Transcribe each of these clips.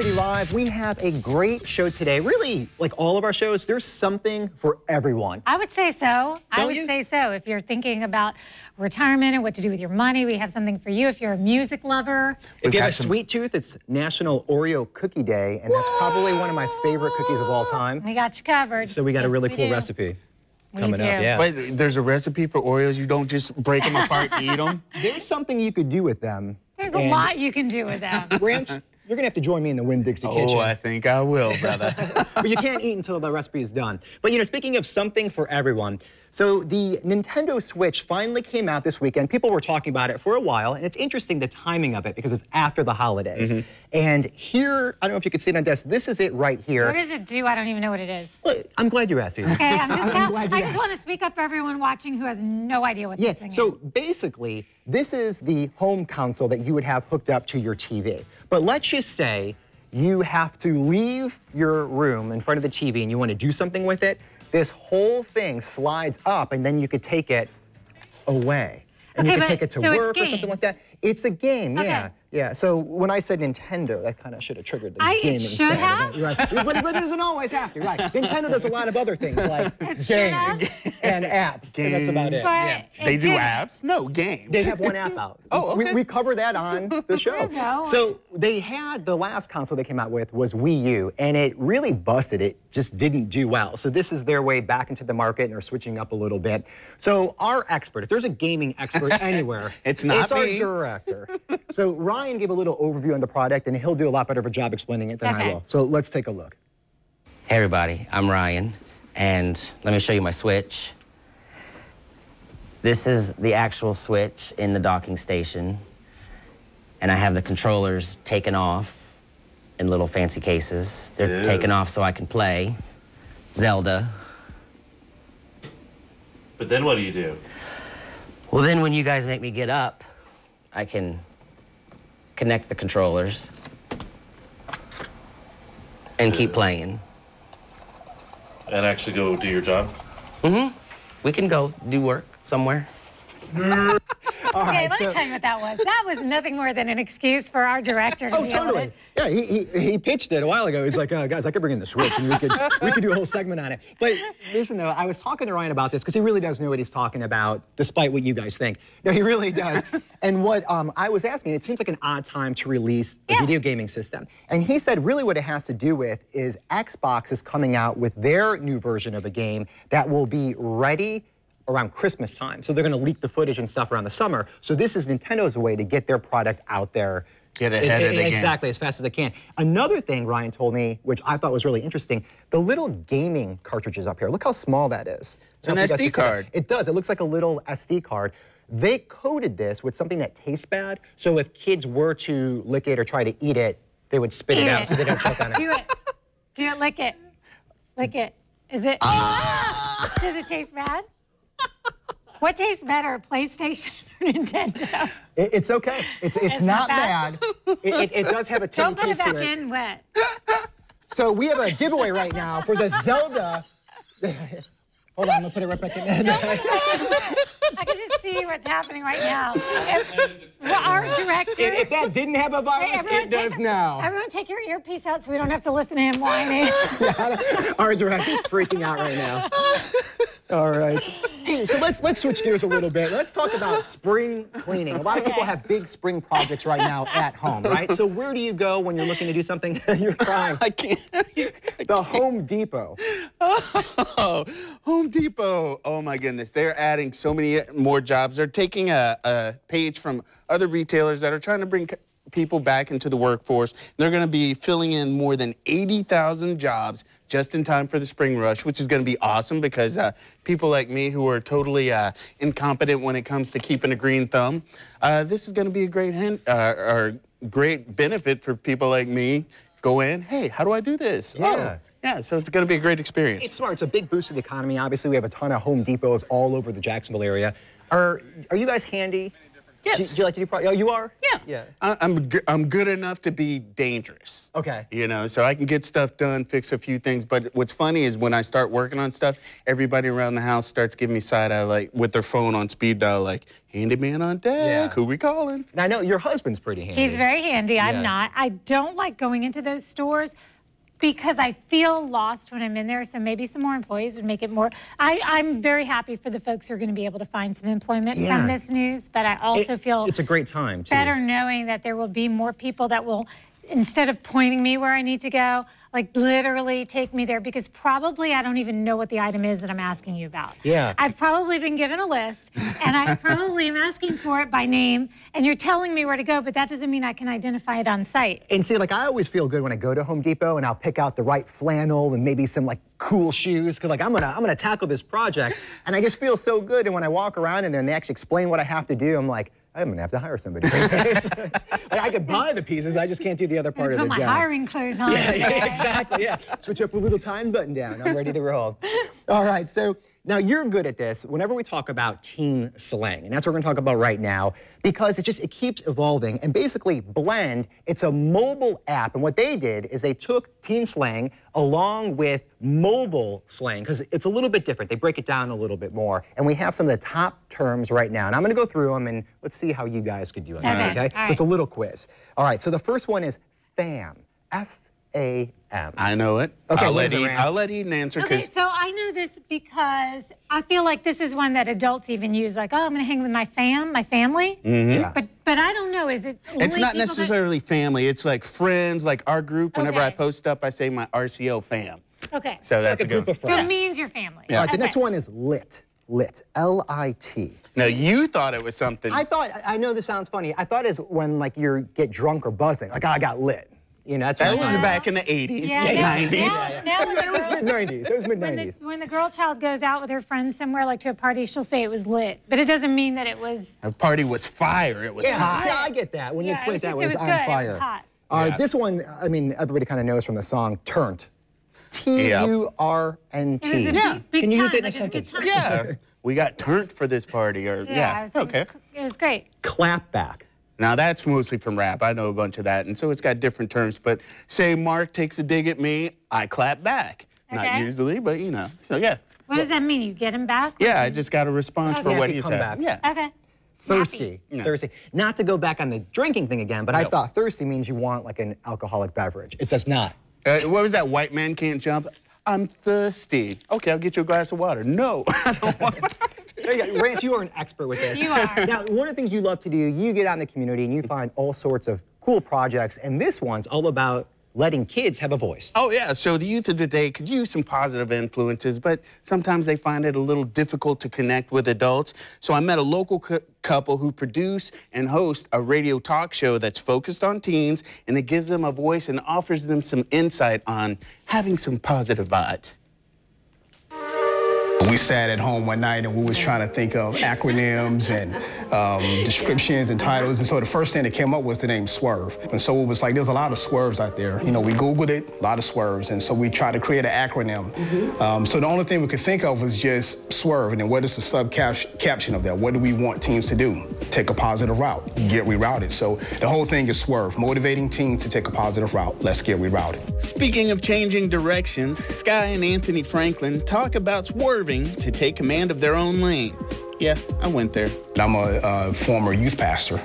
City Live. We have a great show today. Really, like all of our shows, there's something for everyone. I would say so. I would say so. If you're thinking about retirement and what to do with your money, we have something for you. If you're a music lover. If you have a sweet tooth, it's National Oreo Cookie Day, and that's probably one of my favorite cookies of all time. We got you covered. So we got a really cool recipe coming up. Yeah. Wait, there's a recipe for Oreos? You don't just break them apart and eat them? There's something you could do with them. There's a lot you can do with them. Rance, you're going to have to join me in the Winn-Dixie kitchen. Oh, I think I will, brother. But you can't eat until the recipe is done. But, you know, speaking of something for everyone, so the Nintendo Switch finally came out this weekend. People were talking about it for a while, and it's interesting the timing of it because it's after the holidays. And here, I don't know if you can see it on desk, this is it right here. What does it do? I don't even know what it is. Well, I'm glad you asked. Okay, I just want to speak up for everyone watching who has no idea what this thing is. So basically, this is the home console that you would have hooked up to your TV. But let's just say you have to leave your room in front of the TV and you want to do something with it. This whole thing slides up and then you could take it away. And you could take it to work or something like that. It's a game, yeah. Yeah, so when I said Nintendo, that kind of should have triggered the gaming should have? Right. But it doesn't always have to, right. Nintendo does a lot of other things like games and apps, and that's about it. Yeah. They do apps? No, games. They have one app out. Oh, okay. We cover that on the show. So they had, the last console they came out with was Wii U, and it really busted. It just didn't do well. So this is their way back into the market, and they're switching up a little bit. So our expert, if there's a gaming expert anywhere, it's our director. So Ryan gave a little overview on the product, and he'll do a lot better of a job explaining it than I will. So let's take a look. Hey everybody, I'm Ryan, and let me show you my Switch. This is the actual Switch in the docking station, and I have the controllers taken off in little fancy cases. They're taken off so I can play Zelda. But then what do you do? Well, then when you guys make me get up, I can connect the controllers and keep playing. And actually go do your job? We can go do work somewhere. Okay, let me tell you what that was. That was nothing more than an excuse for our director to be able to... Yeah, he pitched it a while ago. He's like, guys, I could bring in the Switch and we could do a whole segment on it. But listen, though, I was talking to Ryan about this because he really does know what he's talking about, despite what you guys think. No, he really does. And what I was asking, it seems like an odd time to release a video gaming system. And he said really what it has to do with is Xbox is coming out with their new version of a game that will be ready around Christmas time. So they're going to leak the footage and stuff around the summer. So this is Nintendo's way to get their product out there. Get ahead of the game. Exactly, as fast as they can. Another thing Ryan told me, which I thought was really interesting, the little gaming cartridges up here. Look how small that is. It's an SD card. It does. It looks like a little SD card. They coated this with something that tastes bad. So if kids were to lick it or try to eat it, they would spit it out so they don't choke on it. Do it. Do it. Lick it. Lick it. Is it... Does it taste bad? What tastes better, PlayStation or Nintendo? It's okay. It's not bad. It does have a tangy taste to it. Don't put it back in wet. So we have a giveaway right now for the Zelda. Hold on, I'm gonna put it right back in. I can just see what's happening right now. Our director... If that didn't have a virus, it does now. Everyone take your earpiece out so we don't have to listen to him whining. Our director's freaking out right now. All right. Hey, so let's switch gears a little bit. Let's talk about spring cleaning. A lot of people have big spring projects right now at home, right? So where do you go when you're looking to do something? You're crying. I can't. The Home Depot. Oh, Home Depot. Oh my goodness. They're adding so many more jobs. They're taking a page from other retailers that are trying to bring people back into the workforce. They're going to be filling in more than 80,000 jobs just in time for the spring rush, which is going to be awesome because people like me who are totally incompetent when it comes to keeping a green thumb, this is going to be a great benefit for people like me. Go in, hey, how do I do this? Yeah. Yeah, so it's going to be a great experience. It's smart. It's a big boost to the economy. Obviously, we have a ton of Home Depots all over the Jacksonville area. Are you guys handy? Yes. Do you like to do projects? Oh, you are? Yeah. I'm good enough to be dangerous. Okay. You know, so I can get stuff done, fix a few things. But what's funny is when I start working on stuff, everybody around the house starts giving me side eye, like with their phone on speed dial, like, handyman on deck, Yeah. who we calling? And I know your husband's pretty handy. He's very handy. Yeah. I'm not. I don't like going into those stores because I feel lost when I'm in there. So maybe some more employees would make it more. I'm very happy for the folks who are going to be able to find some employment from this news. But I also feel it's a great time, too. better knowing that there will be more people that will, instead of pointing me where I need to go, like literally take me there, because probably I don't even know what the item is that I'm asking you about. Yeah. I've probably been given a list, and I probably am asking for it by name, and you're telling me where to go, but that doesn't mean I can identify it on site. And see, like, I always feel good when I go to Home Depot and I'll pick out the right flannel and maybe some, like, cool shoes, because, like, I'm gonna tackle this project, and I just feel so good. And when I walk around in there and they actually explain what I have to do, I'm like, I'm gonna have to hire somebody. Like, I could buy the pieces, I just can't do the other part of the Put job. my hiring clothes on. Yeah, exactly, yeah. Switch up a little tie and button down. I'm ready to roll. All right, so now you're good at this whenever we talk about teen slang, and that's what we're gonna talk about right now, because it keeps evolving. And basically, Blend, it's a mobile app, and what they did is they took teen slang along with mobile slang, because it's a little bit different. They break it down a little bit more, and we have some of the top terms right now, and I'm gonna go through them, and let's see how you guys could do on this, okay? All So it's a little quiz. All right, so the first one is fam, F-A-M. I know it. Okay, I'll let Liz, Eden answer, Okay, because so I know this because I feel like this is one that adults even use, like, oh, I'm gonna hang with my family. Yeah. But I don't know, is it only it's not people that- necessarily family. It's like friends, like our group. Whenever I Okay. post up, I say my RCO fam. Okay. So that's like a group of So friends. it means your family. Yeah. All right, the Okay. next one is lit, L-I-T. Now, you thought it was something. I know this sounds funny. I thought it's when, like, you get drunk or buzzing. Like, oh, I got lit. You know, that's that what I was thought. back in the 80s, Yeah, 90s. now when the It was girl- mid-90s. It was mid-90s. when the girl child goes out with her friends somewhere, like to a party, she'll say it was lit. But it doesn't mean that it was. The party was fire. It was Yeah, hot. see, I get that. When you Yeah, explain it was that, just- it was it was on good. It was fire. hot. All right, Yeah. this one, I mean, everybody kind of knows from the song, Turnt. T-U-R-N-T. It was a big Can you use time, it in a like, it was a good sentence? time. Yeah. We got turned for this party. Or yeah. it was, Okay. It was great. Clap back. Now, that's mostly from rap. I know a bunch of that. And so it's got different terms. But say Mark takes a dig at me, I clap back. Not Okay. usually, but you know. So yeah. What does that mean? You get him back? Yeah, I just got a response for what Snappy he comeback. said. Yeah. Okay. Thirsty. Yeah. Thirsty. Not to go back on the drinking thing again, but I No. thought thirsty means you want, like, an alcoholic beverage. It does not. What was that? White man can't jump? I'm thirsty. Okay, I'll get you a glass of water. No, I don't want There you go. Rance, you are an expert with this. You are. Now, one of the things you love to do, you get out in the community and you find all sorts of cool projects, and this one's all about letting kids have a voice. Oh, yeah. So the youth of today could use some positive influences, but sometimes they find it a little difficult to connect with adults. So I met a local couple who produce and host a radio talk show that's focused on teens, and it gives them a voice and offers them some insight on having some positive vibes. We sat at home one night and we was trying to think of acronyms and descriptions and titles. And so the first thing that came up was the name Swerve. And so it was like, there's a lot of swerves out there. You know, we Googled it, a lot of swerves. And so we tried to create an acronym. So the only thing we could think of was just Swerve. And then what is the caption of that? What do we want teens to do? Take a positive route, get rerouted. So the whole thing is Swerve, motivating teens to take a positive route. Let's get rerouted. Speaking of changing directions, Sky and Anthony Franklin talk about swerving to take command of their own lane. Yeah, I went there. I'm a former youth pastor,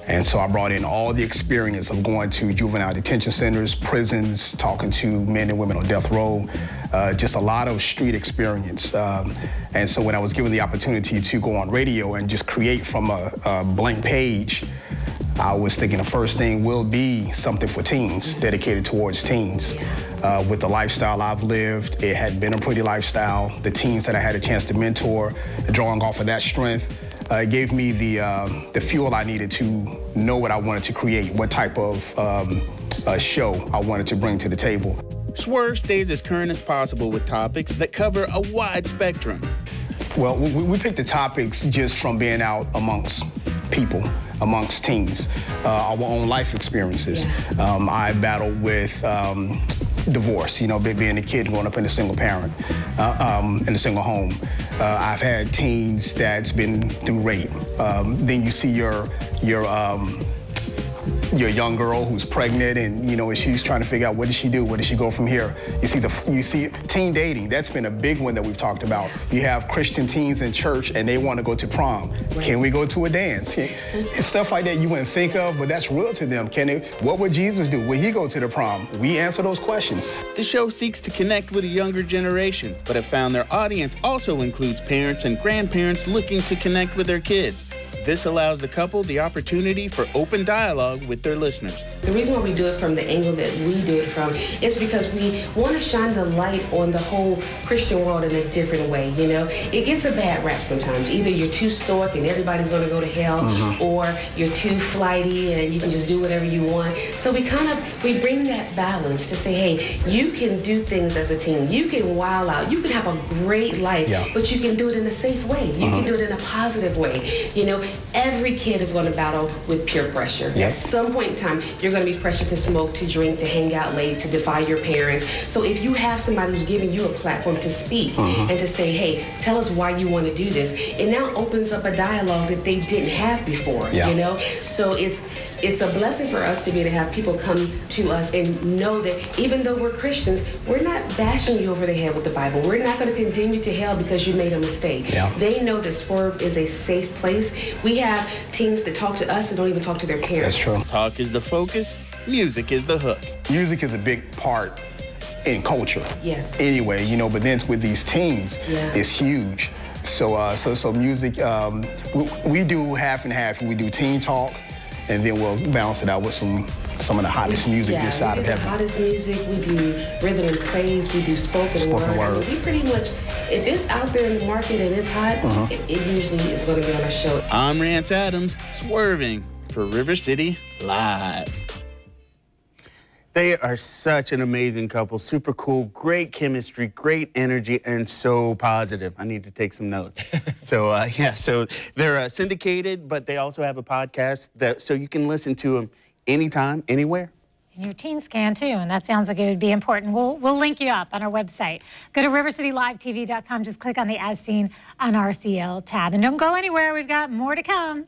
and so I brought in all the experience of going to juvenile detention centers, prisons, talking to men and women on death row, just a lot of street experience. And so when I was given the opportunity to go on radio and just create from a blank page, I was thinking the first thing will be something for teens, dedicated towards teens. With the lifestyle I've lived, it had been a pretty lifestyle. The teens that I had a chance to mentor, drawing off of that strength, it gave me the fuel I needed to know what I wanted to create, what type of show I wanted to bring to the table. Swerve stays as current as possible with topics that cover a wide spectrum. Well, we picked the topics just from being out amongst people, amongst teens, our own life experiences. I battled with divorce, you know, being a kid growing up in a single parent, in a single home. I've had teens that's been through rape. Then you see your young girl who's pregnant, and you know, she's trying to figure out what does she do, where does she go from here. You see teen dating. That's been a big one that we've talked about. You have Christian teens in church and they want to go to prom. Right. Can we go to a dance? It's stuff like that you wouldn't think of, but that's real to them. What would Jesus do? Would he go to the prom? We answer those questions. The show seeks to connect with a younger generation, but have found their audience also includes parents and grandparents looking to connect with their kids. This allows the couple the opportunity for open dialogue with their listeners. The reason why we do it from the angle that we do it from is because we want to shine the light on the whole Christian world in a different way, you know? It gets a bad rap sometimes. Either you're too stoic and everybody's going to go to hell, or you're too flighty and you can just do whatever you want. So we bring that balance to say, hey, you can do things as a teen. You can wild out. You can have a great life, but you can do it in a safe way. You can do it in a positive way. You know, every kid is going to battle with peer pressure. At some point in time, you're going to be pressured to smoke, to drink, to hang out late, to defy your parents. So if you have somebody who's giving you a platform to speak and to say, hey, tell us why you want to do this, it now opens up a dialogue that they didn't have before, you know? So it's a blessing for us to be able to have people come to us and know that even though we're Christians, we're not bashing you over the head with the Bible. We're not going to condemn you to hell because you made a mistake. They know that Swerve is a safe place. We have teens that talk to us and don't even talk to their parents. That's true. Talk is the focus, music is the hook. Music is a big part in culture. Yes. Anyway, you know, but then with these teens, it's huge. So music, we do half and half. We do teen talk, and then we'll balance it out with some of the hottest music this side of heaven. The hottest music, we do rhythm and praise, we do spoken word. I mean, we pretty much, if it's out there in the market and it's hot, it usually is going to be on our show. I'm Rance Adams, Swerving for River City Live. They are such an amazing couple, super cool, great chemistry, great energy, and so positive. I need to take some notes. So they're syndicated, but they also have a podcast so you can listen to them anytime, anywhere. And your teens can too, and that sounds like it would be important. We'll link you up on our website. Go to rivercitylivetv.com, just click on the As Seen on RCL tab. And don't go anywhere, we've got more to come.